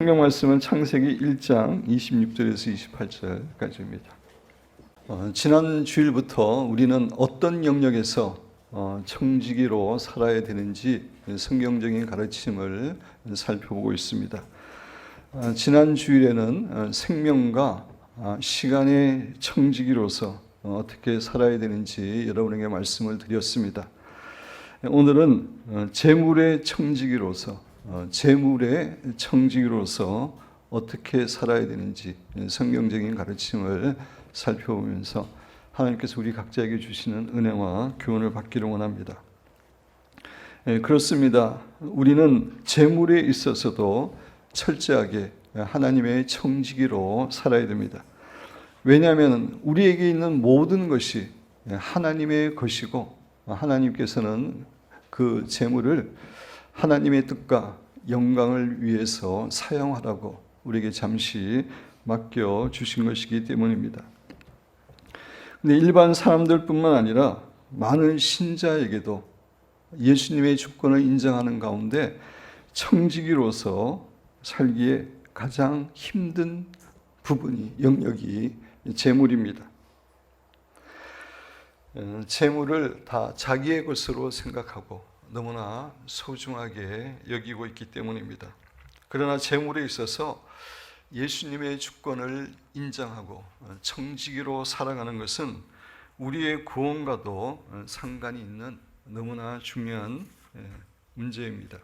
성경 말씀은 창세기 1장 26절에서 28절까지입니다. 지난 주일부터 우리는 어떤 영역에서 청지기로 살아야 되는지 성경적인 가르침을 살펴보고 있습니다. 지난 주일에는 생명과 시간의 청지기로서 어떻게 살아야 되는지 여러분에게 말씀을 드렸습니다. 오늘은 재물의 청지기로서 어떻게 살아야 되는지 성경적인 가르침을 살펴보면서 하나님께서 우리 각자에게 주시는 은혜와 교훈을 받기를 원합니다. 그렇습니다. 우리는 재물에 있어서도 철저하게 하나님의 청지기로 살아야 됩니다. 왜냐하면 우리에게 있는 모든 것이 하나님의 것이고 하나님께서는 그 재물을 하나님의 뜻과 영광을 위해서 사용하라고 우리에게 잠시 맡겨 주신 것이기 때문입니다. 근데 일반 사람들뿐만 아니라 많은 신자에게도 예수님의 주권을 인정하는 가운데 청지기로서 살기에 가장 힘든 영역이 재물입니다. 재물을 다 자기의 것으로 생각하고 너무나 소중하게 여기고 있기 때문입니다. 그러나 재물에 있어서 예수님의 주권을 인정하고 청지기로 살아가는 것은 우리의 구원과도 상관이 있는 너무나 중요한 문제입니다.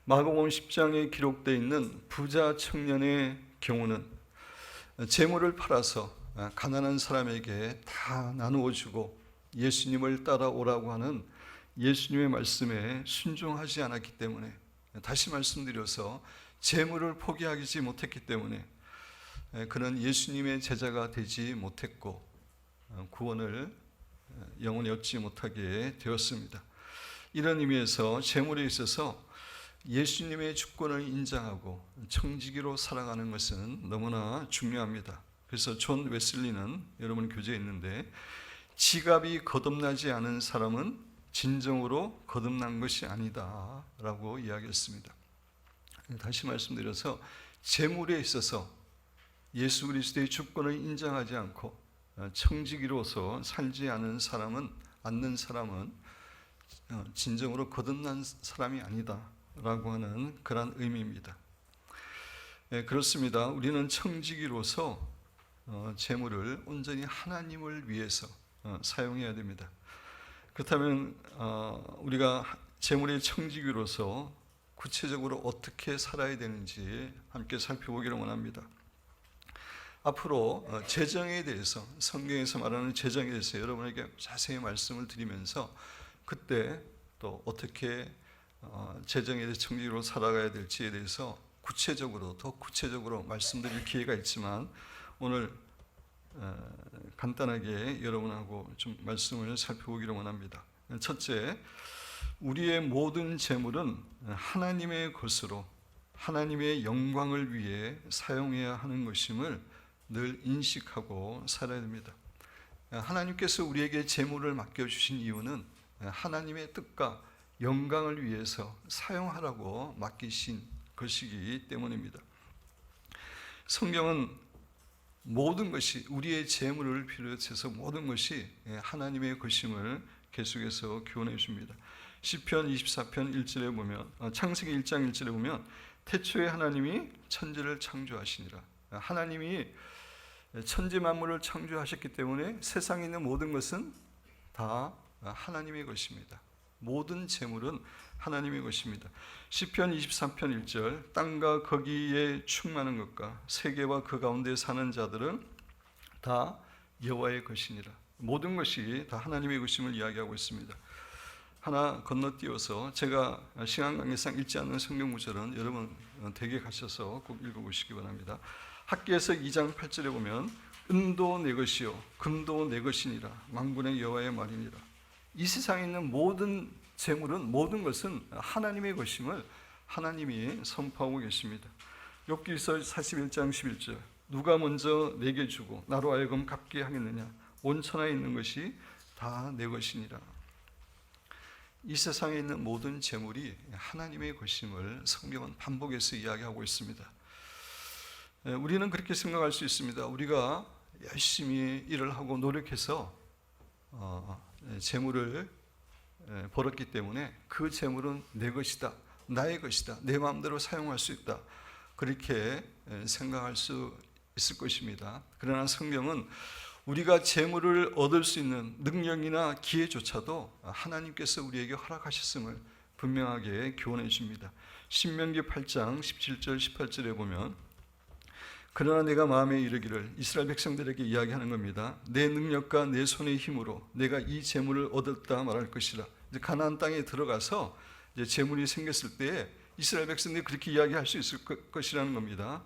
마가복음 10장에 기록되어 있는 부자 청년의 경우는 재물을 팔아서 가난한 사람에게 다 나누어 주고 예수님을 따라오라고 하는 예수님의 말씀에 순종하지 않았기 때문에, 다시 말씀드려서 재물을 포기하지 못했기 때문에 그는 예수님의 제자가 되지 못했고 구원을 영원히 얻지 못하게 되었습니다. 이런 의미에서 재물에 있어서 예수님의 주권을 인정하고 청지기로 살아가는 것은 너무나 중요합니다. 그래서 존 웨슬리는 여러분 교재에 있는데, 지갑이 거듭나지 않은 사람은 진정으로 거듭난 것이 아니다 라고 이야기했습니다. 다시 말씀드려서 재물에 있어서 예수 그리스도의 주권을 인정하지 않고 청지기로서 살지 않는 사람은 진정으로 거듭난 사람이 아니다 라고 하는 그런 의미입니다. 그렇습니다. 우리는 청지기로서 재물을 온전히 하나님을 위해서 사용해야 됩니다. 그렇다면 우리가 재물의 청지기로서 구체적으로 어떻게 살아야 되는지 함께 살펴보기를 원합니다. 앞으로 재정에 대해서, 성경에서 말하는 재정에 대해서 여러분에게 자세히 말씀을 드리면서 그때 또 어떻게 재정에 대해 청지기로 살아가야 될지에 대해서 더 구체적으로 말씀드릴 기회가 있지만, 오늘 간단하게 여러분하고 좀 말씀을 살펴보기를 원합니다. 첫째, 우리의 모든 재물은 하나님의 것으로 하나님의 영광을 위해 사용해야 하는 것임을 늘 인식하고 살아야 됩니다. 하나님께서 우리에게 재물을 맡겨주신 이유는 하나님의 뜻과 영광을 위해서 사용하라고 맡기신 것이기 때문입니다. 성경은 모든 것이, 우리의 재물을 비롯해서 모든 것이 하나님의 것임을 계속해서 교훈해 줍니다. 시편 24편 1절에 보면, 창세기 1장 1절에 보면, 태초에 하나님이 천지를 창조하시니라. 하나님이 천지 만물을 창조하셨기 때문에 세상에 있는 모든 것은 다 하나님의 것입니다. 모든 재물은 하나님의 것입니다. 시편 23편 1절, 땅과 거기에 충만한 것과 세계와 그 가운데 사는 자들은 다 여호와의 것이니라. 모든 것이 다 하나님의 것임을 이야기하고 있습니다. 하나 건너뛰어서, 제가 시간 관계상 읽지 않는 성경 구절은 여러분 댁에 가셔서 꼭 읽어보시기 바랍니다. 학기에서 2장 8절에 보면, 은도 내 것이요 금도 내 것이니라. 만군의 여호와의 말이니라. 이 세상에 있는 모든 재물은, 모든 것은 하나님의 것임을 하나님이 선포하고 계십니다. 욥기서 41장 11절, 누가 먼저 내게 주고 나로 하여금 갚게 하겠느냐. 온 천하에 있는 것이 다 내 것이니라. 이 세상에 있는 모든 재물이 하나님의 것임을 성경은 반복해서 이야기하고 있습니다. 우리는 그렇게 생각할 수 있습니다. 우리가 열심히 일을 하고 노력해서 재물을 벌었기 때문에 그 재물은 내 것이다, 나의 것이다, 내 마음대로 사용할 수 있다, 그렇게 생각할 수 있을 것입니다. 그러나 성경은 우리가 재물을 얻을 수 있는 능력이나 기회조차도 하나님께서 우리에게 허락하셨음을 분명하게 교훈해 줍니다. 신명기 8장 17절 18절에 보면, 그러나 내가 마음에 이르기를, 이스라엘 백성들에게 이야기하는 겁니다. 내 능력과 내 손의 힘으로 내가 이 재물을 얻었다 말할 것이라. 이제 가나안 땅에 들어가서 이제 재물이 생겼을 때에 이스라엘 백성들이 그렇게 이야기할 수 있을 것이라는 겁니다.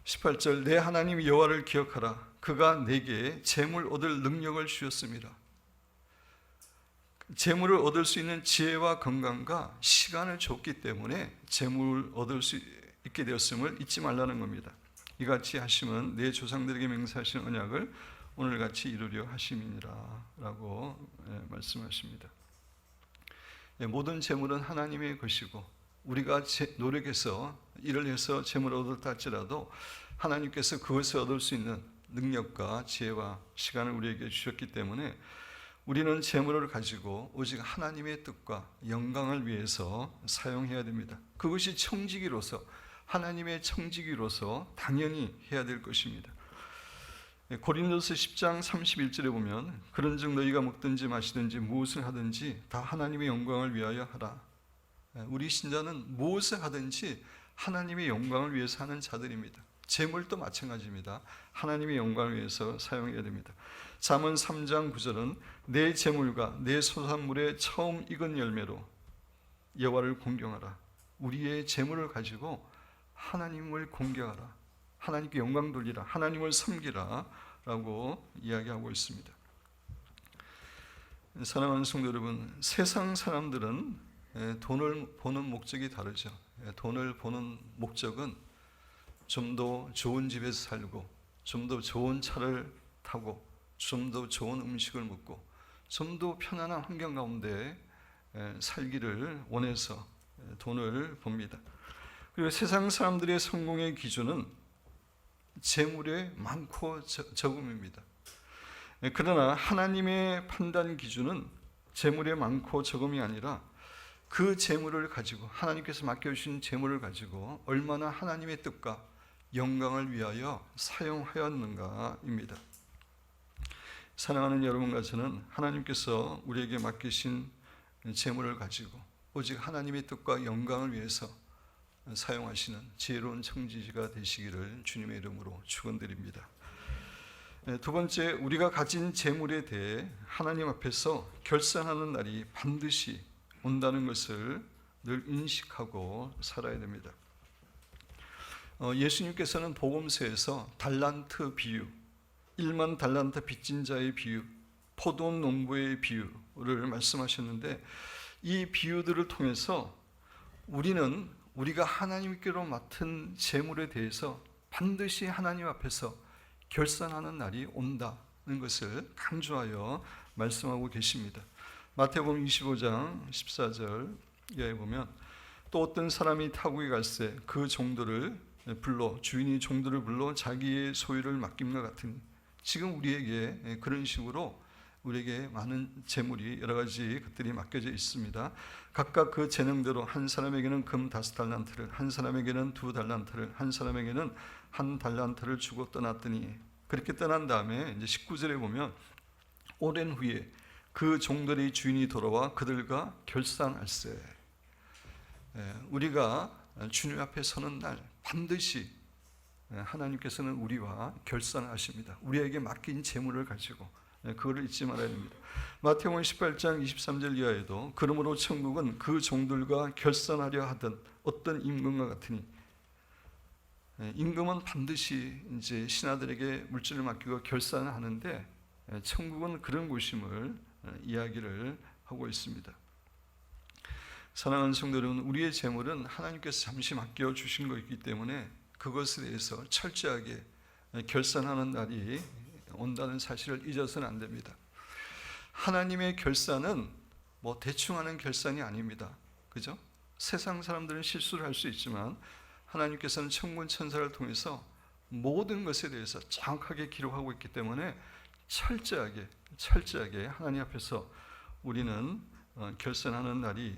18절, 내 하나님 여호와를 기억하라. 그가 내게 재물 얻을 능력을 주셨습니다. 재물을 얻을 수 있는 지혜와 건강과 시간을 줬기 때문에 재물을 얻을 수 있게 되었음을 잊지 말라는 겁니다. 이같이 하심은 내 조상들에게 맹세하신 언약을 오늘같이 이루려 하심이니라 라고 말씀하십니다. 모든 재물은 하나님의 것이고 우리가 노력해서 일을 해서 재물을 얻었다 할지라도 하나님께서 그것을 얻을 수 있는 능력과 지혜와 시간을 우리에게 주셨기 때문에 우리는 재물을 가지고 오직 하나님의 뜻과 영광을 위해서 사용해야 됩니다. 그것이 청지기로서, 하나님의 청지기로서 당연히 해야 될 것입니다. 고린도서 10장 31절에 보면, 그런즉 너희가 먹든지 마시든지 무엇을 하든지 다 하나님의 영광을 위하여 하라. 우리 신자는 무엇을 하든지 하나님의 영광을 위해서 하는 자들입니다. 재물도 마찬가지입니다. 하나님의 영광을 위해서 사용해야 됩니다. 잠언 3장 9절은 내 재물과 내 소산물의 처음 익은 열매로 여호와를 공경하라. 우리의 재물을 가지고 하나님을 공경하라, 하나님께 영광 돌리라, 하나님을 섬기라 라고 이야기하고 있습니다. 사랑하는 성도 여러분, 세상 사람들은 돈을 버는 목적이 다르죠. 돈을 버는 목적은 좀 더 좋은 집에서 살고, 좀 더 좋은 차를 타고, 좀 더 좋은 음식을 먹고, 좀 더 편안한 환경 가운데 살기를 원해서 돈을 법니다. 그리고 세상 사람들의 성공의 기준은 재물의 많고 적음입니다. 그러나 하나님의 판단 기준은 재물의 많고 적음이 아니라 그 재물을 가지고, 하나님께서 맡겨주신 재물을 가지고 얼마나 하나님의 뜻과 영광을 위하여 사용하였는가입니다. 사랑하는 여러분과 저는 하나님께서 우리에게 맡기신 재물을 가지고 오직 하나님의 뜻과 영광을 위해서 사용하시는 지혜로운 청지기가 되시기를 주님의 이름으로 축원드립니다. 두 번째, 우리가 가진 재물에 대해 하나님 앞에서 결산하는 날이 반드시 온다는 것을 늘 인식하고 살아야 됩니다. 예수님께서는 복음서에서 달란트 비유, 1만 달란트 빚진 자의 비유, 포도원 농부의 비유를 말씀하셨는데, 이 비유들을 통해서 우리가 하나님께로 맡은 재물에 대해서 반드시 하나님 앞에서 결산하는 날이 온다는 것을 강조하여 말씀하고 계십니다. 마태복음 25장 14절에 보면, 또 어떤 사람이 타국에 갈새 그 종들을 불러, 주인이 종들을 불러 자기의 소유를 맡김과 같으니, 지금 우리에게 그런 식으로 우리에게 많은 재물이 여러 가지 것들이 맡겨져 있습니다. 각각 그 재능대로 한 사람에게는 금 5달란트를, 한 사람에게는 2달란트를, 한 사람에게는 1달란트를 주고 떠났더니, 그렇게 떠난 다음에 이제 19절에 보면, 오랜 후에 그 종들의 주인이 돌아와 그들과 결산할세. 우리가 주님 앞에 서는 날 반드시 하나님께서는 우리와 결산하십니다. 우리에게 맡긴 재물을 가지고 그거를 잊지 말아야 됩니다. 마태복음 18장 23절 이하에도, 그러므로 천국은 그 종들과 결산하려 하던 어떤 임금과 같으니, 임금은 반드시 이제 신하들에게 물질을 맡기고 결산을 하는데, 천국은 그런 곳임을 이야기를 하고 있습니다. 사랑하는 성도 여러분, 우리의 재물은 하나님께서 잠시 맡겨 주신 것이기 때문에 그것에 대해서 철저하게 결산하는 날이 온다는 사실을 잊어서는 안 됩니다. 하나님의 결산은 뭐 대충 하는 결산이 아닙니다. 그죠? 세상 사람들은 실수를 할 수 있지만 하나님께서는 천군 천사를 통해서 모든 것에 대해서 정확하게 기록하고 있기 때문에 철저하게 하나님 앞에서 우리는 결산하는 날이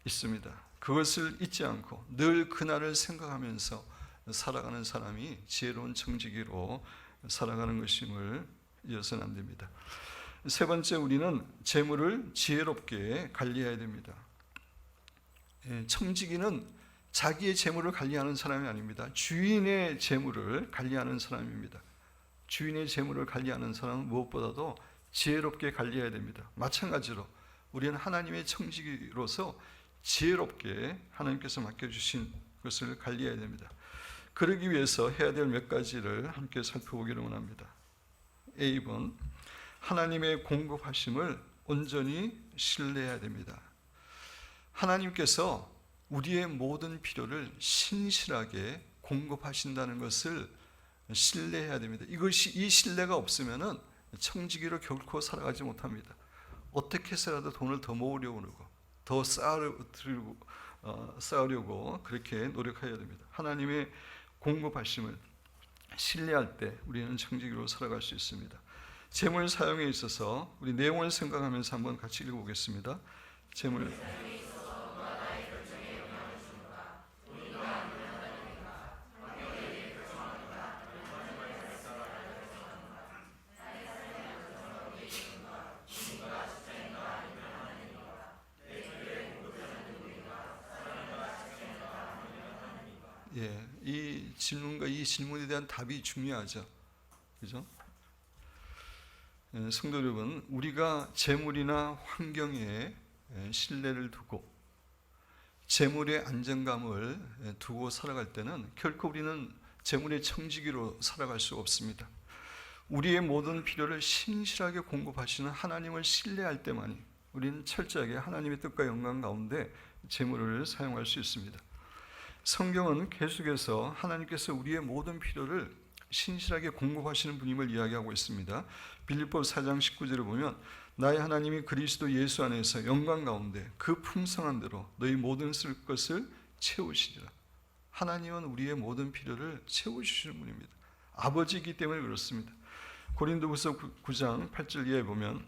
있습니다. 그것을 잊지 않고 늘 그날을 생각하면서 살아가는 사람이 지혜로운 청지기로 살아가는 것임을 잊어서는 안 됩니다. 세 번째, 우리는 재물을 지혜롭게 관리해야 됩니다. 청지기는 자기의 재물을 관리하는 사람이 아닙니다. 주인의 재물을 관리하는 사람입니다. 주인의 재물을 관리하는 사람은 무엇보다도 지혜롭게 관리해야 됩니다. 마찬가지로 우리는 하나님의 청지기로서 지혜롭게 하나님께서 맡겨주신 것을 관리해야 됩니다. 그러기 위해서 해야 될 몇 가지를 함께 살펴보기를 원합니다. A번, 하나님의 공급하심을 온전히 신뢰해야 됩니다. 하나님께서 우리의 모든 필요를 신실하게 공급하신다는 것을 신뢰해야 됩니다. 이 신뢰가 없으면은 청지기로 결코 살아가지 못합니다. 어떻게 해서라도 돈을 더 모으려고 그러고 더 쌓으려고 그렇게 노력해야 됩니다. 하나님의 공급하심을 신뢰할 때 우리는 청지기로 살아갈 수 있습니다. 재물 사용에 있어서 우리 내용을 생각하면서 한번 같이 읽어보겠습니다. 재물 이 질문과 이 질문에 대한 답이 중요하죠. 그죠? 성도 여러분, 우리가 재물이나 환경에 신뢰를 두고 재물의 안정감을 두고 살아갈 때는 결코 우리는 재물의 청지기로 살아갈 수 없습니다. 우리의 모든 필요를 신실하게 공급하시는 하나님을 신뢰할 때만이 우리는 철저하게 하나님의 뜻과 영광 가운데 재물을 사용할 수 있습니다. 성경은 계속해서 하나님께서 우리의 모든 필요를 신실하게 공급하시는 분임을 이야기하고 있습니다. 빌립보서 4장 19절에 보면 나의 하나님이 그리스도 예수 안에서 영광 가운데 그 풍성한 대로 너희 모든 쓸 것을 채우시리라. 하나님은 우리의 모든 필요를 채워주시는 분입니다. 아버지이기 때문에 그렇습니다. 고린도후서 9장 8절 이하에 보면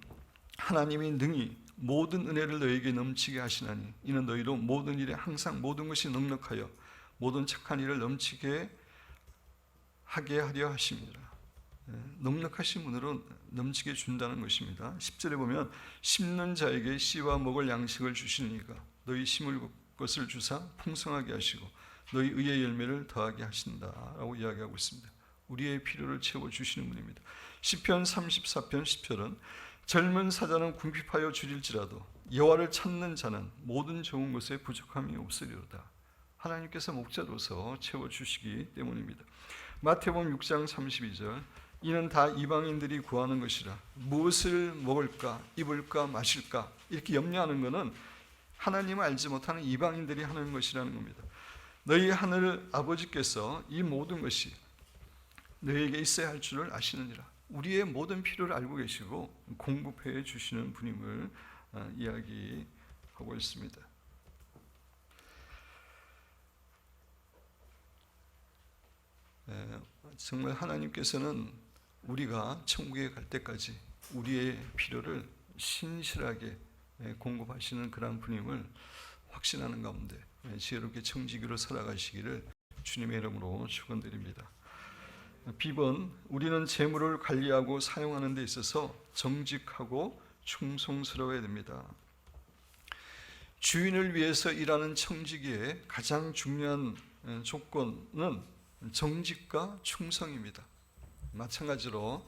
하나님이 능히 모든 은혜를 너에게 넘치게 하시나니 이는 너희로 모든 일에 항상 모든 것이 넉넉하여 모든 착한 일을 넘치게 하게 하려 하십니다. 넉넉하신 분으로 넘치게 준다는 것입니다. 10절에 보면 심는 자에게 씨와 먹을 양식을 주시니까 너희 심을 것을 주사 풍성하게 하시고 너희 의의 열매를 더하게 하신다라고 이야기하고 있습니다. 우리의 필요를 채워주시는 분입니다. 시편 34편 10절은 젊은 사자는 궁핍하여 줄일지라도 여호와를 찾는 자는 모든 좋은 것에 부족함이 없으리로다. 하나님께서 목자로서 채워주시기 때문입니다. 마태복음 6장 32절 이는 다 이방인들이 구하는 것이라 무엇을 먹을까 입을까 마실까 이렇게 염려하는 것은 하나님을 알지 못하는 이방인들이 하는 것이라는 겁니다. 너희 하늘 아버지께서 이 모든 것이 너희에게 있어야 할 줄을 아시느니라. 우리의 모든 필요를 알고 계시고 공급해 주시는 분임을 이야기하고 있습니다. 정말 하나님께서는 우리가 천국에 갈 때까지 우리의 필요를 신실하게 공급하시는 그런 분임을 확신하는 가운데 지혜롭게 청지기로 살아가시기를 주님의 이름으로 축원드립니다. B번, 우리는 재물을 관리하고 사용하는 데 있어서 정직하고 충성스러워야 됩니다. 주인을 위해서 일하는 청지기의 가장 중요한 조건은 정직과 충성입니다. 마찬가지로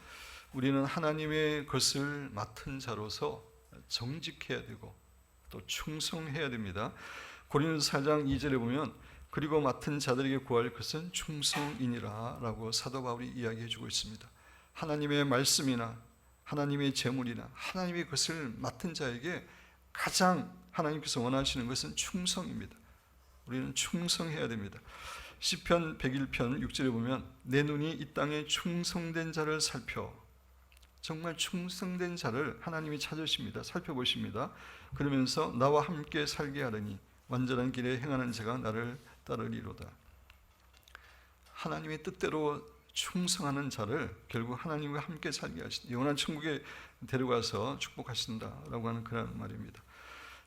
우리는 하나님의 것을 맡은 자로서 정직해야 되고 또 충성해야 됩니다. 고린도서 4장 2절에 보면 그리고 맡은 자들에게 구할 것은 충성이니라 라고 사도 바울이 이야기해 주고 있습니다. 하나님의 말씀이나 하나님의 재물이나 하나님의 것을 맡은 자에게 가장 하나님께서 원하시는 것은 충성입니다. 우리는 충성해야 됩니다. 시편 101편 6절에 보면 내 눈이 이 땅에 충성된 자를 살펴 정말 충성된 자를 하나님이 찾으십니다. 살펴보십니다. 그러면서 나와 함께 살게 하려니 완전한 길에 행하는 자가 나를 따르리로다. 하나님의 뜻대로 충성하는 자를 결국 하나님과 함께 살게 하신다. 영원한 천국에 데려가서 축복하신다라고 하는 그런 말입니다.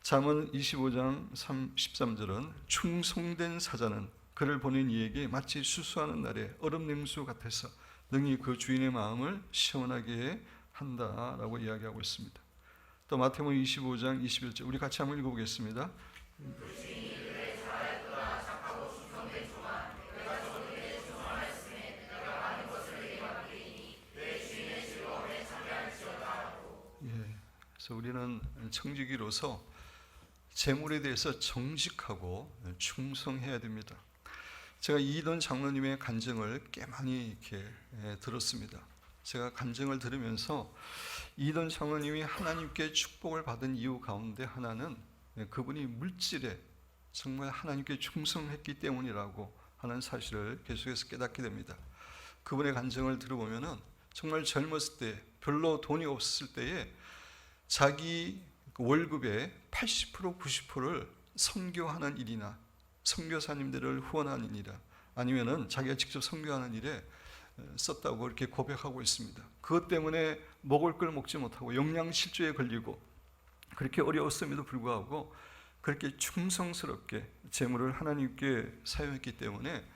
잠언 25장 13절은 충성된 사자는 그를 보낸 이에게 마치 수수하는 날에 얼음 냉수 같아서 능히 그 주인의 마음을 시원하게 한다라고 이야기하고 있습니다. 또 마태복음 25장 21절 우리 같이 한번 읽어보겠습니다. 그래서 우리는 청지기로서 재물에 대해서 정직하고 충성해야 됩니다. 제가 이던 장로님의 간증을 꽤 많이 이렇게 들었습니다. 제가 간증을 들으면서 이던 장로님이 하나님께 축복을 받은 이유 가운데 하나는 그분이 물질에 정말 하나님께 충성했기 때문이라고 하는 사실을 계속해서 깨닫게 됩니다. 그분의 간증을 들어보면은 정말 젊었을 때 별로 돈이 없었을 때에 자기 월급의 80% 90%를 선교하는 일이나 선교사님들을 후원하는 일이나 아니면은 자기가 직접 선교하는 일에 썼다고 이렇게 고백하고 있습니다. 그것 때문에 먹을 걸 먹지 못하고 영양실조에 걸리고 그렇게 어려웠음에도 불구하고 그렇게 충성스럽게 재물을 하나님께 사용했기 때문에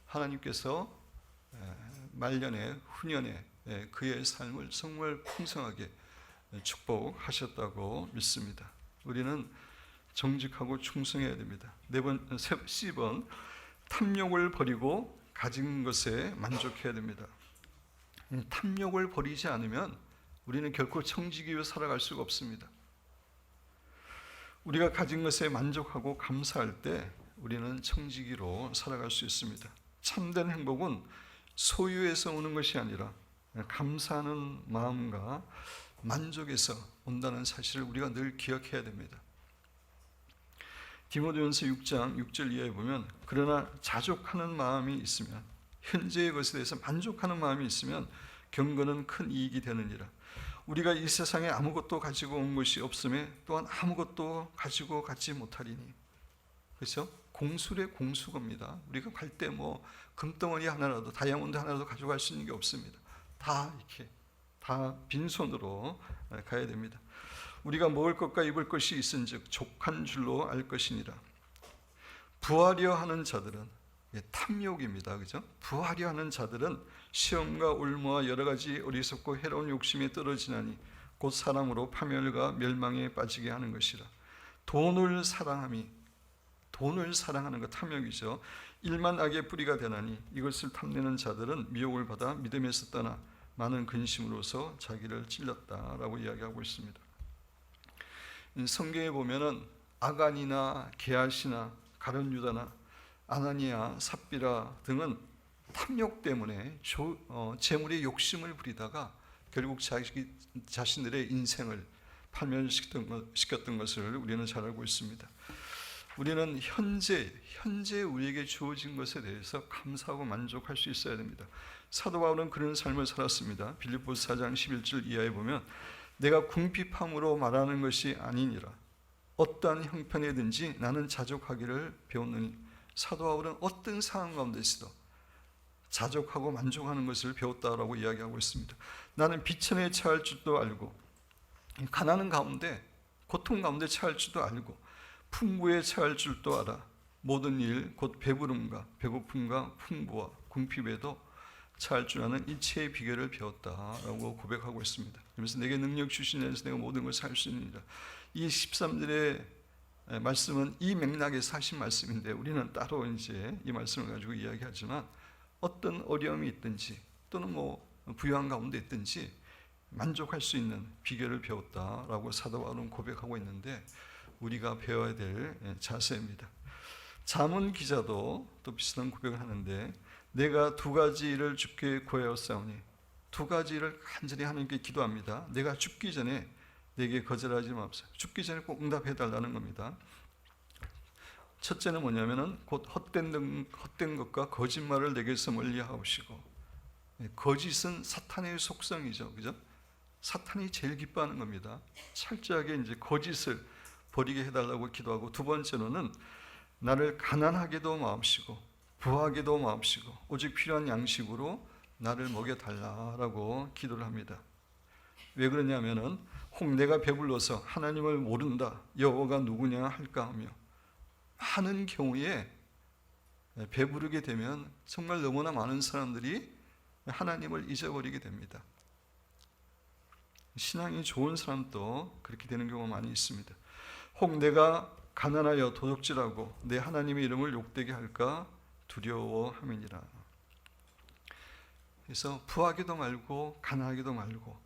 하나님께서 말년에 후년에 그의 삶을 정말 풍성하게 축복하셨다고 믿습니다. 우리는 정직하고 충성해야 됩니다. 10번 탐욕을 버리고 가진 것에 만족해야 됩니다. 탐욕을 버리지 않으면 우리는 결코 청지기로 살아갈 수가 없습니다. 우리가 가진 것에 만족하고 감사할 때 우리는 청지기로 살아갈 수 있습니다. 참된 행복은 소유에서 오는 것이 아니라 감사하는 마음과 만족에서 온다는 사실을 우리가 늘 기억해야 됩니다. 디모데전서 6장 6절 이하에 보면 그러나 자족하는 마음이 있으면 현재의 것에 대해서 만족하는 마음이 있으면 경건은 큰 이익이 되느니라. 우리가 이 세상에 아무것도 가지고 온 것이 없음에 또한 아무것도 가지고 가지 못하리니. 그렇죠? 공술의 공수겁니다. 우리가 갈 때 뭐 금덩어리 하나라도 다이아몬드 하나라도 가져갈 수 있는 게 없습니다. 다 이렇게 다 빈손으로 가야 됩니다. 우리가 먹을 것과 입을 것이 있은즉 족한 줄로 알 것이니라. 부하려 하는 자들은 탐욕입니다. 그죠? 부하려 하는 자들은 시험과 올무와 여러 가지 어리석고 해로운 욕심에 떨어지나니 곧 사람으로 파멸과 멸망에 빠지게 하는 것이라. 돈을 사랑하는 것 탐욕이죠. 일만 악의 뿌리가 되나니 이것을 탐내는 자들은 미혹을 받아 믿음에서 떠나 많은 근심으로서 자기를 찔렀다라고 이야기하고 있습니다. 성경에 보면은 아간이나 게하시나 가룟유다나 아나니아 삽비라 등은 탐욕 때문에 재물의 욕심을 부리다가 결국 자신들의 인생을 파멸시켰던 것을 우리는 잘 알고 있습니다. 우리는 현재 우리에게 주어진 것에 대해서 감사하고 만족할 수 있어야 됩니다. 사도 바울은 그런 삶을 살았습니다. 빌립보서 4장 11절 이하에 보면 내가 궁핍함으로 말하는 것이 아니니라. 어떠한 형편이든지 나는 자족하기를 배웠느니. 사도 바울은 어떤 상황 가운데서도 자족하고 만족하는 것을 배웠다라고 이야기하고 있습니다. 나는 비천에 처할 줄도 알고 가난한 가운데 고통 가운데 처할 줄도 알고 풍부에 처할 줄도 알아. 모든 일 곧 배부름과 배고픔과 풍부와 궁핍에도 처할 줄 아는 이체의 비결을 배웠다라고 고백하고 있습니다. 그래서 내게 능력 주신 이에서 내가 모든 것을 할 수 있느니라. 이 13절의 말씀은 이 맥락에서 하신 말씀인데 우리는 따로 이제 이 말씀을 가지고 이야기하지만 어떤 어려움이 있든지 또는 뭐 부유한 가운데 있든지 만족할 수 있는 비결을 배웠다라고 사도 바울은 고백하고 있는데 우리가 배워야 될 자세입니다. 잠언 기자도 또 비슷한 고백을 하는데 내가 두 가지 일을 주께 구하였사오니 두 가지 일을 간절히 하나님께 기도합니다. 내가 죽기 전에 내게 거절하지 마옵소서. 죽기 전에 꼭 응답해 달라는 겁니다. 첫째는 뭐냐면은 곧 헛된 것과 거짓말을 내게서 멀리 하옵시고 거짓은 사탄의 속성이죠. 그죠? 사탄이 제일 기뻐하는 겁니다. 철저하게 이제 거짓을 버리게 해달라고 기도하고, 두 번째로는 나를 가난하게도 마옵시고 부하게도 마옵시고 오직 필요한 양식으로 나를 먹여달라라고 기도를 합니다. 왜 그러냐면은 혹 내가 배불러서 하나님을 모른다, 여호와가 누구냐 할까 하며, 많은 경우에 배부르게 되면 정말 너무나 많은 사람들이 하나님을 잊어버리게 됩니다. 신앙이 좋은 사람도 그렇게 되는 경우가 많이 있습니다. 혹 내가 가난하여 도둑질하고 내 하나님의 이름을 욕되게 할까 두려워함이니라. 그래서 부하기도 말고 가난하기도 말고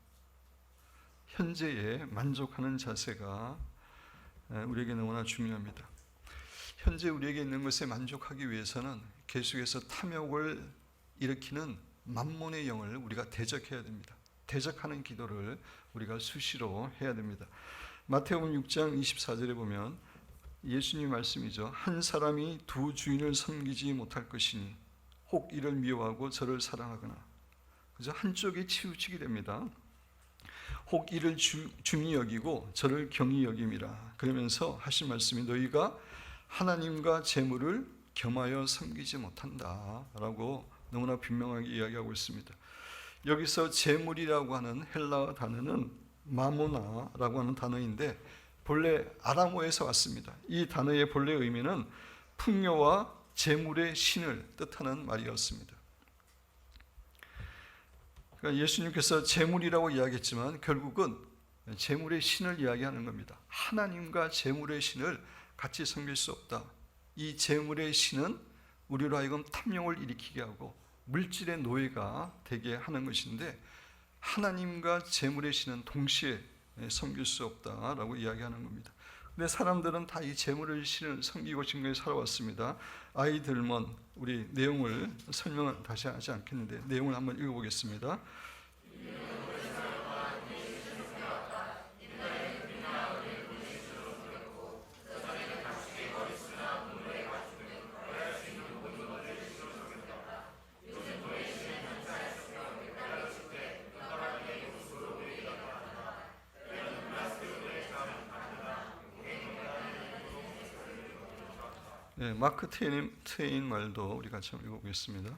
현재에 만족하는 자세가 우리에게 너무나 중요합니다. 현재 우리에게 있는 것에 만족하기 위해서는 계속해서 탐욕을 일으키는 만몬의 영을 우리가 대적해야 됩니다. 대적하는 기도를 우리가 수시로 해야 됩니다. 마태복음 6장 24절에 보면 예수님 말씀이죠. 한 사람이 두 주인을 섬기지 못할 것이니 혹 이를 미워하고 저를 사랑하거나, 그죠? 한쪽에 치우치게 됩니다. 혹 이를 중히 여기고 저를 경히 여김이라. 그러면서 하신 말씀이 너희가 하나님과 재물을 겸하여 섬기지 못한다라고 너무나 분명하게 이야기하고 있습니다. 여기서 재물이라고 하는 헬라어 단어는 마모나라고 하는 단어인데 본래 아람어에서 왔습니다. 이 단어의 본래 의미는 풍요와 재물의 신을 뜻하는 말이었습니다. 그러니까 예수님께서 재물이라고 이야기했지만 결국은 재물의 신을 이야기하는 겁니다. 하나님과 재물의 신을 같이 섬길 수 없다. 이 재물의 신은 우리로 하여금 탐욕을 일으키게 하고 물질의 노예가 되게 하는 것인데, 하나님과 재물의 신은 동시에 섬길 수 없다라고 이야기하는 겁니다. 근데 사람들은 다 이 재물의 신을 섬기고 지금까지 살아왔습니다. 아이들만 우리 내용을 설명을 다시 하지 않겠는데 내용을 한번 읽어보겠습니다. 네, 마크 트웨인 말도 우리 같이 한번 읽어보겠습니다.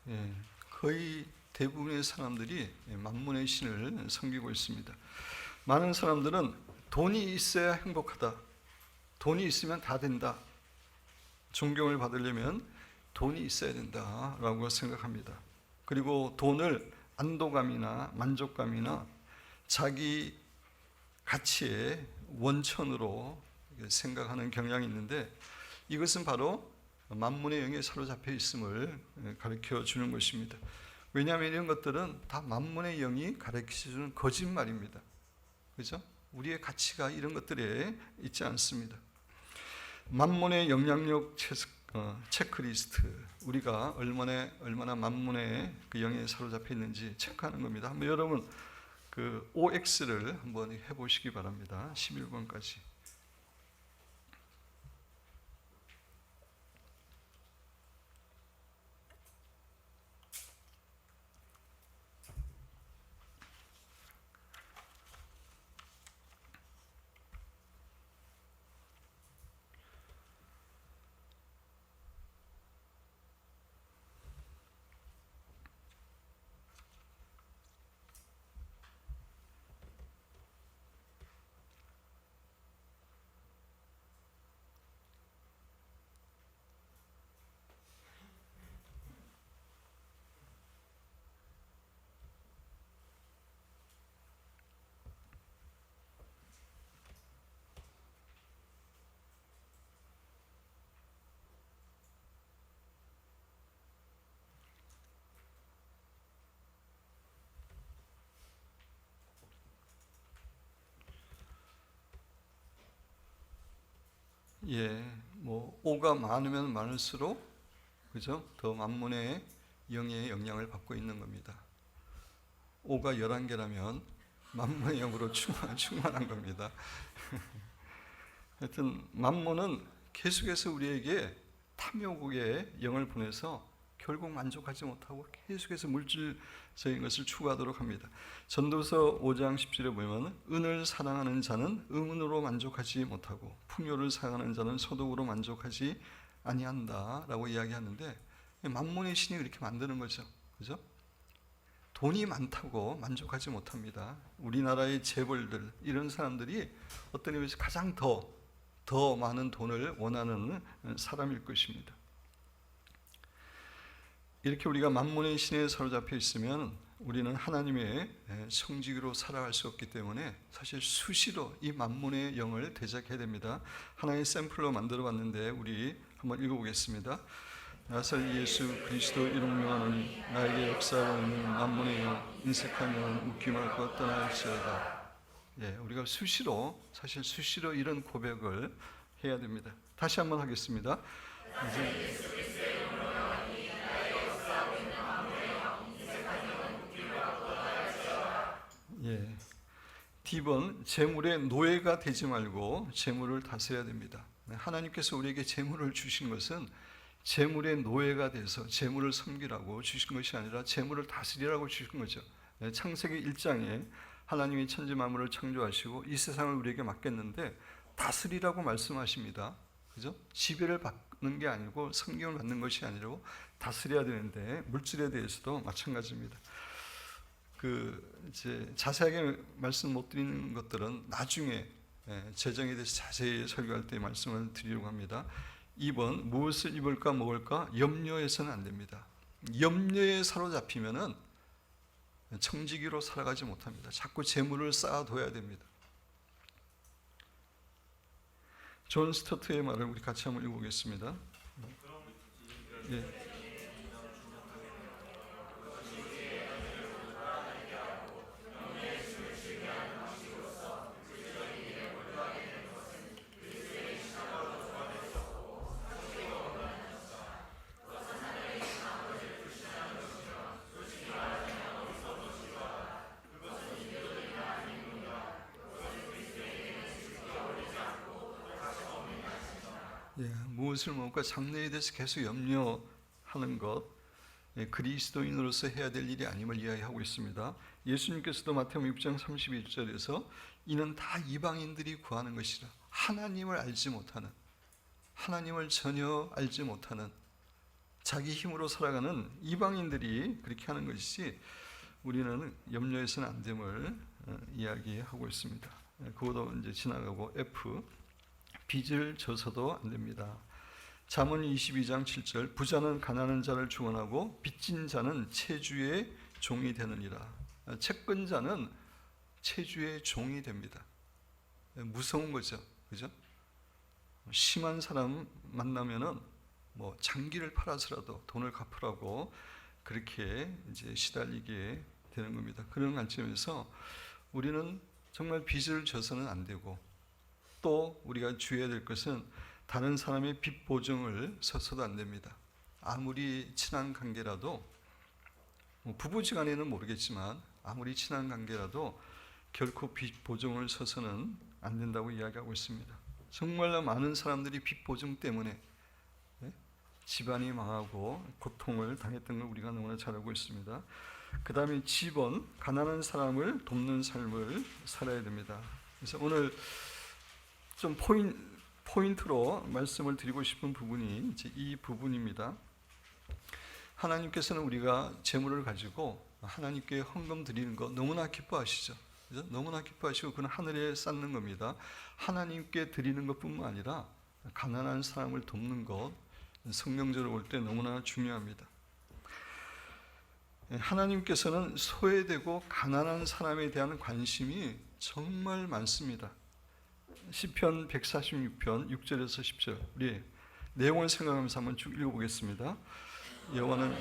예, 거의 대부분의 사람들이 만문의 신을 섬기고 있습니다. 많은 사람들은 돈이 있어야 행복하다, 돈이 있으면 다 된다, 존경을 받으려면 돈이 있어야 된다라고 생각합니다. 그리고 돈을 안도감이나 만족감이나 자기 가치의 원천으로 생각하는 경향이 있는데, 이것은 바로 만문의 영에 사로잡혀 있음을 가르쳐 주는 것입니다. 왜냐하면 이런 것들은 다 만문의 영이 가르쳐 주는 거짓말입니다. 그렇죠? 우리의 가치가 이런 것들에 있지 않습니다. 만문의 영향력 체크리스트, 우리가 얼마나 만문의 그 영에 사로잡혀 있는지 체크하는 겁니다. 한번 여러분 그 OX를 한번 해보시기 바랍니다. 11번까지. 예, 뭐 O가 많으면 많을수록, 그죠? 더 만문의 영의 영향을 받고 있는 겁니다. O가 11개라면 만몬의 영으로 충만한 겁니다. 하여튼 만몬은 계속해서 우리에게 탐욕의 영을 보내서 결국 만족하지 못하고 계속해서 물질적인 것을 추구하도록 합니다. 전도서 5장 10절에 보면 은을 사랑하는 자는 은으로 만족하지 못하고 풍요를 사랑하는 자는 소득으로 만족하지 아니한다라고 이야기하는데, 만몬의 신이 그렇게 만드는 거죠. 그죠? 돈이 많다고 만족하지 못합니다. 우리나라의 재벌들, 이런 사람들이 어떤 의미에서 가장 더 많은 돈을 원하는 사람일 것입니다. 이렇게 우리가 만몬의 신에 사로잡혀 있으면 우리는 하나님의 성직으로 살아갈 수 없기 때문에 사실 수시로 이 만몬의 영을 대적해야 됩니다. 하나의 샘플로 만들어 봤는데 우리 한번 읽어보겠습니다. 나설 예수 그리스도 이름 명하노니 나에게 역사하고 있는 만몬의 영 인색한 영은 웃기만 것 떠날지어다. 우리가 사실 수시로 이런 고백을 해야 됩니다. 다시 한번 하겠습니다. D번, 재물의 노예가 되지 말고 재물을 다스려야 됩니다. 하나님께서 우리에게 재물을 주신 것은 재물의 노예가 돼서 재물을 섬기라고 주신 것이 아니라 재물을 다스리라고 주신 거죠. 창세기 1장에 하나님이 천지 만물을 창조하시고 이 세상을 우리에게 맡겼는데 다스리라고 말씀하십니다. 그죠? 지배를 받는 게 아니고 섬김을 받는 것이 아니고 다스려야 되는데, 물질에 대해서도 마찬가지입니다. 이제 자세하게 말씀 못 드리는 것들은 나중에 재정에 대해서 자세히 설교할 때 말씀을 드리려고 합니다. 2번, 무엇을 입을까 먹을까 염려해서는 안 됩니다. 염려에 사로잡히면은 청지기로 살아가지 못합니다. 자꾸 재물을 쌓아둬야 됩니다. 존 스토트의 말을 우리 같이 한번 읽어보겠습니다. 무엇을 먹을까 장래에 대해서 계속 염려하는 것, 그리스도인으로서 해야 될 일이 아님을 이야기하고 있습니다. 예수님께서도 마태복음 6장 31절에서 이는 다 이방인들이 구하는 것이라, 하나님을 알지 못하는, 하나님을 전혀 알지 못하는 자기 힘으로 살아가는 이방인들이 그렇게 하는 것이지 우리는 염려해서는 안 됨을 이야기하고 있습니다. 그것도 이제 지나가고 F, 빚을 져서도 안 됩니다. 잠언 22장 7절, 부자는 가난한 자를 주관하고 빚진 자는 채주의 종이 되느니라. 채권 자는 채주의 종이 됩니다. 무서운 거죠, 그죠? 심한 사람 만나면은 뭐 장기를 팔아서라도 돈을 갚으라고 그렇게 이제 시달리게 되는 겁니다. 그런 관점에서 우리는 정말 빚을 져서는 안 되고, 또 우리가 주의해야 될 것은 다른 사람의 빚 보증을 서서도 안 됩니다. 아무리 친한 관계라도, 부부지간에는 모르겠지만 아무리 친한 관계라도 결코 빚 보증을 서서는 안 된다고 이야기하고 있습니다. 정말로 많은 사람들이 빚 보증 때문에 집안이 망하고 고통을 당했던 걸 우리가 너무나 잘 알고 있습니다. 그 다음에 G번, 가난한 사람을 돕는 삶을 살아야 됩니다. 그래서 오늘 좀 포인트로 말씀을 드리고 싶은 부분이 이제 이 부분입니다. 하나님께서는 우리가 재물을 가지고 하나님께 헌금 드리는 거 너무나 기뻐하시죠. 그죠? 너무나 기뻐하시고 그는 하늘에 쌓는 겁니다. 하나님께 드리는 것뿐만 아니라 가난한 사람을 돕는 것, 성경적으로 볼 때 너무나 중요합니다. 하나님께서는 소외되고 가난한 사람에 대한 관심이 정말 많습니다. 시편 146편 6절에서 10절, 우리 내용을 생각하면서 한번 쭉 읽어보겠습니다. 여호와는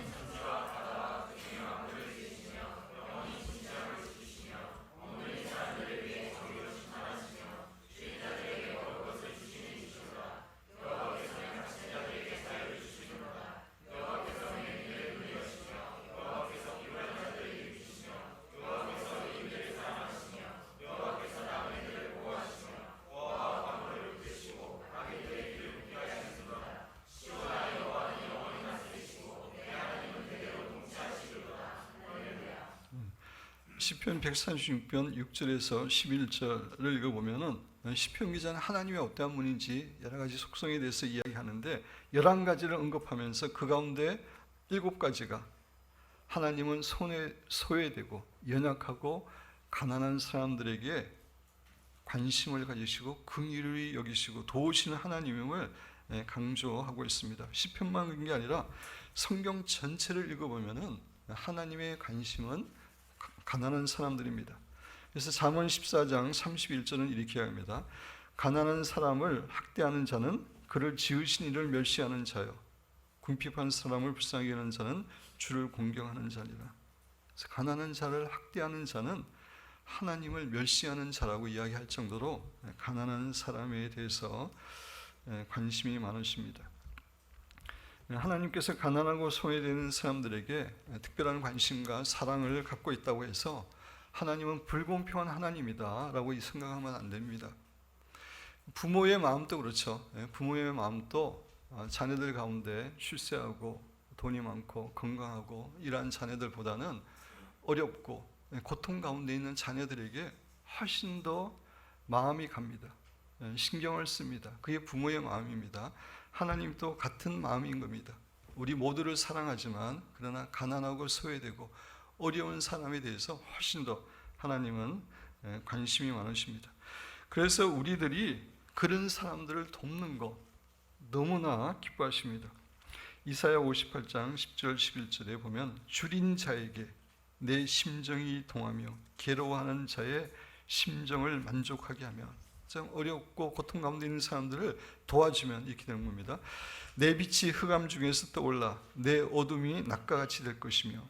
시편 136편 6절에서 11절을 읽어보면은 시편 기자는 하나님의 어떠한 분인지 여러 가지 속성에 대해서 이야기하는데 11가지를 언급하면서 그 가운데 7가지가 하나님은 소외되고 연약하고 가난한 사람들에게 관심을 가지시고 긍휼히 여기시고 도우시는 하나님임을 강조하고 있습니다. 시편만 그런 게 아니라 성경 전체를 읽어보면은 하나님의 관심은 가난한 사람들입니다. 그래서 잠언 14장 31절은 이렇게 합니다. 가난한 사람을 학대하는 자는 그를 지으신 이를 멸시하는 자요, 궁핍한 사람을 불쌍히 여기는 자는 주를 공경하는 자니라. 그래서 가난한 자를 학대하는 자는 하나님을 멸시하는 자라고 이야기할 정도로 가난한 사람에 대해서 관심이 많으십니다. 하나님께서 가난하고 소외되는 사람들에게 특별한 관심과 사랑을 갖고 있다고 해서 하나님은 불공평한 하나님이다 라고 생각하면 안 됩니다. 부모의 마음도 그렇죠. 부모의 마음도 자녀들 가운데 출세하고 돈이 많고 건강하고 이러한 자녀들보다는 어렵고 고통 가운데 있는 자녀들에게 훨씬 더 마음이 갑니다. 신경을 씁니다. 그게 부모의 마음입니다. 하나님도 같은 마음인 겁니다. 우리 모두를 사랑하지만 그러나 가난하고 소외되고 어려운 사람에 대해서 훨씬 더 하나님은 관심이 많으십니다. 그래서 우리들이 그런 사람들을 돕는 거 너무나 기뻐하십니다. 이사야 58장 10절 11절에 보면 줄인 자에게 내 심정이 동하며 괴로워하는 자의 심정을 만족하게 하며, 좀 어렵고 고통 가운데 있는 사람들을 도와주면 이렇게 되는 겁니다. 내 빛이 흑암 중에서 떠올라 내 어둠이 낮과 같이 될 것이며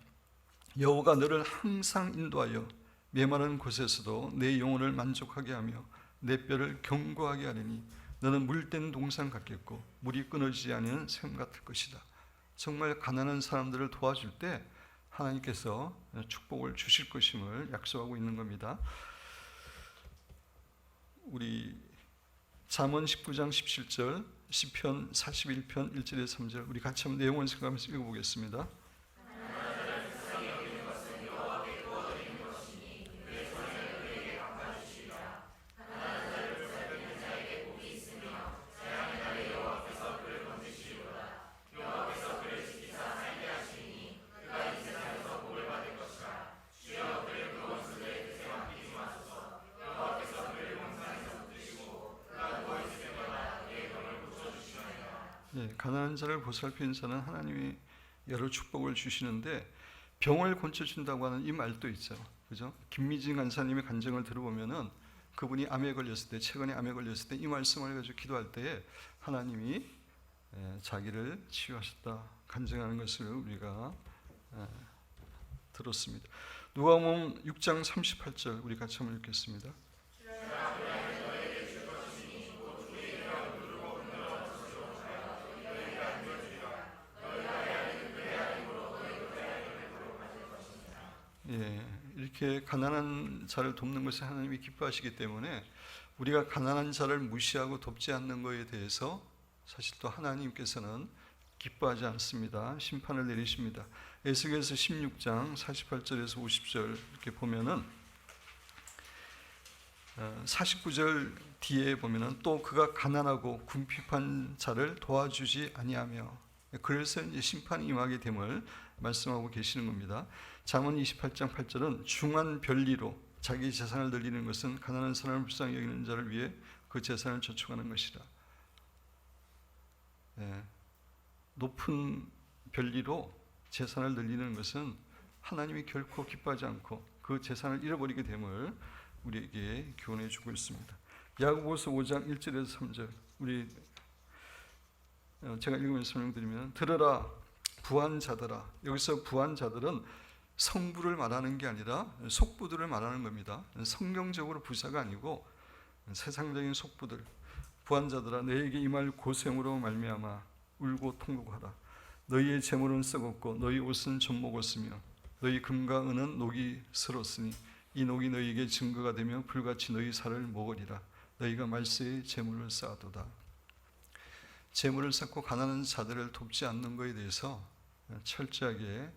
여호와가 너를 항상 인도하여 메마른 곳에서도 내 영혼을 만족하게 하며 내 뼈를 견고하게 하리니 너는 물된 동산 같겠고 물이 끊어지지 않는 샘 같을 것이다. 정말 가난한 사람들을 도와줄 때 하나님께서 축복을 주실 것임을 약속하고 있는 겁니다. 우리 잠언 19장 17절, 시편 41편 1절에서 3절 우리 같이 한번 내용을 생각하면서 읽어보겠습니다. 가난한 자를 보살피는 자는 하나님이 여러 축복을 주시는데 병을 고쳐준다고 하는 이 말도 있죠. 그죠? 김미진 간사님의 간증을 들어보면은 그분이 암에 걸렸을 때, 최근에 암에 걸렸을 때 이 말씀을 가지고 기도할 때에 하나님이 자기를 치유하셨다 간증하는 것을 우리가 들었습니다. 누가복음 6장 38절 우리 같이 한번 읽겠습니다. 이렇게 가난한 자를 돕는 것을 하나님이 기뻐하시기 때문에 우리가 가난한 자를 무시하고 돕지 않는 것에 대해서 사실 또 하나님께서는 기뻐하지 않습니다. 심판을 내리십니다. 에스겔서 16장 48절에서 50절 이렇게 보면은 49절 뒤에 보면은 또 그가 가난하고 궁핍한 자를 도와주지 아니하며, 그래서 이제 심판이 임하게 됨을 말씀하고 계시는 겁니다. 잠언 28장 8절은 중한 별리로 자기 재산을 늘리는 것은 가난한 사람을 불쌍히 여기는 자를 위해 그 재산을 저축하는 것이라. 높은 별리로 재산을 늘리는 것은 하나님이 결코 기뻐하지 않고 그 재산을 잃어버리게 됨을 우리에게 교훈해 주고 있습니다. 야고보서 5장 1절에서 3절 우리 제가 읽으면서 설명드리면, 들으라 부한 자들아. 여기서 부한 자들은 성부를 말하는 게 아니라 속부들을 말하는 겁니다. 성경적으로 부자가 아니고 세상적인 속부들. 부한 자들아, 너희에게 임할 고생으로 말미암아 울고 통곡하라. 너희의 재물은 썩었고 너희 옷은 젖먹었으며 너희 금과 은은 녹이 슬었으니 이 녹이 너희에게 증거가 되며 불같이 너희 살을 먹으리라. 너희가 말세에 재물을 쌓아도다. 재물을 쌓고 가난한 자들을 돕지 않는 것에 대해서 철저하게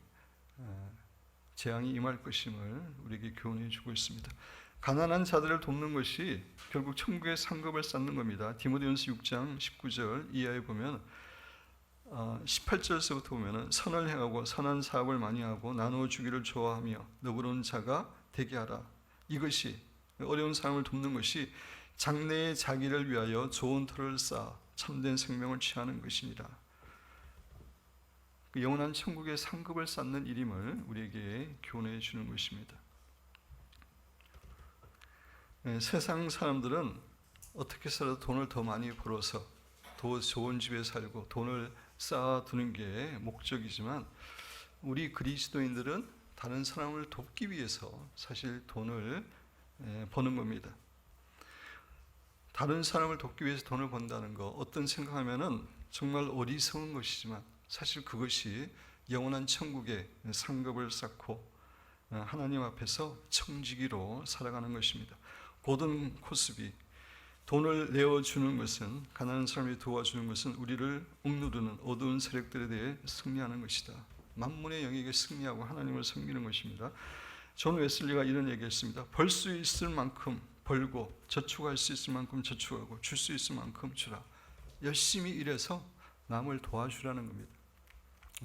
재앙이 임할 것임을 우리에게 교훈해 주고 있습니다. 가난한 자들을 돕는 것이 결국 천국의 상급을 쌓는 겁니다. 디모데전서 6장 19절 이하에 보면 18절에서부터 보면 선을 행하고 선한 사업을 많이 하고 나누어 주기를 좋아하며 너그러운 자가 되게 하라. 이것이 어려운 사람을 돕는 것이 장래의 자기를 위하여 좋은 터를 쌓아 참된 생명을 취하는 것이니라. 그 영원한 천국의 상급을 쌓는 일임을 우리에게 교훈해 주는 것입니다. 세상 사람들은 어떻게 해서라도 돈을 더 많이 벌어서 더 좋은 집에 살고 돈을 쌓아두는 게 목적이지만 우리 그리스도인들은 다른 사람을 돕기 위해서 사실 돈을 버는 겁니다. 다른 사람을 돕기 위해서 돈을 번다는 거 어떤 생각하면은 정말 어리석은 것이지만 사실 그것이 영원한 천국의 상급을 쌓고 하나님 앞에서 청지기로 살아가는 것입니다. 고든 코스비, 돈을 내어주는 것은, 가난한 사람이 도와주는 것은 우리를 억누르는 어두운 세력들에 대해 승리하는 것이다. 만문의 영역에 승리하고 하나님을 섬기는 것입니다. 존 웨슬리가 이런 얘기했습니다. 벌 수 있을 만큼 벌고 저축할 수 있을 만큼 저축하고 줄 수 있을 만큼 주라. 열심히 일해서 남을 도와주라는 겁니다.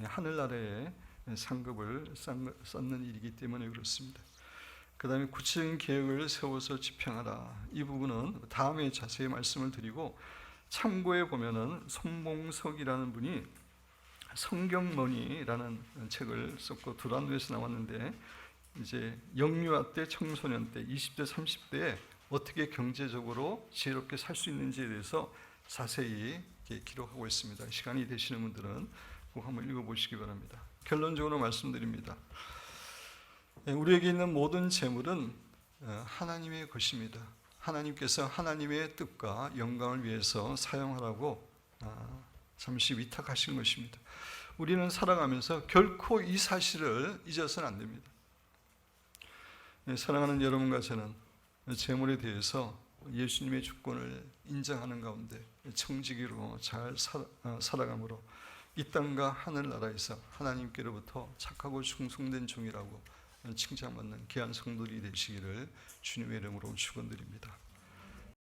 하늘나라의 상급을 쌓는 일이기 때문에 그렇습니다. 그 다음에 구체적인 계획을 세워서 집행하라. 이 부분은 다음에 자세히 말씀을 드리고, 참고에 보면은 손봉석이라는 분이 성경머니라는 책을 썼고 두란노에서 나왔는데, 이제 영유아 때, 청소년 때, 20대, 30대에 어떻게 경제적으로 지혜롭게 살 수 있는지에 대해서 자세히 기록하고 있습니다. 시간이 되시는 분들은 꼭 한번 읽어보시기 바랍니다. 결론적으로 말씀드립니다. 우리에게 있는 모든 재물은 하나님의 것입니다. 하나님께서 하나님의 뜻과 영광을 위해서 사용하라고 잠시 위탁하신 것입니다. 우리는 살아가면서 결코 이 사실을 잊어서는 안 됩니다. 사랑하는 여러분과 저는 재물에 대해서 예수님의 주권을 인정하는 가운데 청지기로 잘 살아감으로 이 땅과 하늘나라에서 하나님께로부터 착하고 충성된 종이라고 칭찬받는 귀한 성도들이 되시기를 주님의 이름으로 축원드립니다.